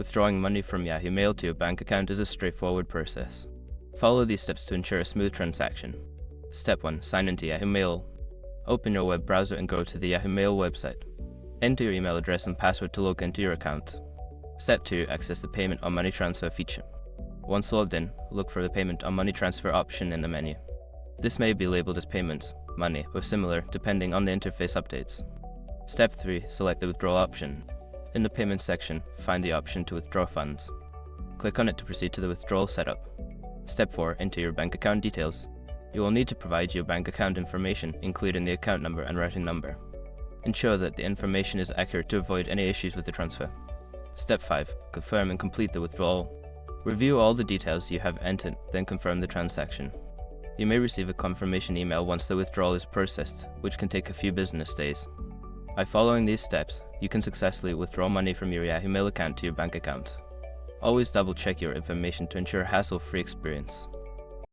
Withdrawing money from Yahoo Mail to your bank account is a straightforward process. Follow these steps to ensure a smooth transaction. Step 1. Sign into Yahoo Mail. Open your web browser and go to the Yahoo Mail website. Enter your email address and password to log into your account. Step 2. Access the Payment on Money Transfer feature. Once logged in, look for the Payment on Money Transfer option in the menu. This may be labeled as Payments, Money, or similar depending on the interface updates. Step 3. Select the Withdraw option. In the Payments section, find the option to withdraw funds. Click on it to proceed to the withdrawal setup. Step 4. Enter your bank account details. You will need to provide your bank account information, including the account number and routing number. Ensure that the information is accurate to avoid any issues with the transfer. Step 5. Confirm and complete the withdrawal. Review all the details you have entered, then confirm the transaction. You may receive a confirmation email once the withdrawal is processed, which can take a few business days. By following these steps, you can successfully withdraw money from your Yahoo Mail account to your bank account. Always double-check your information to ensure a hassle-free experience.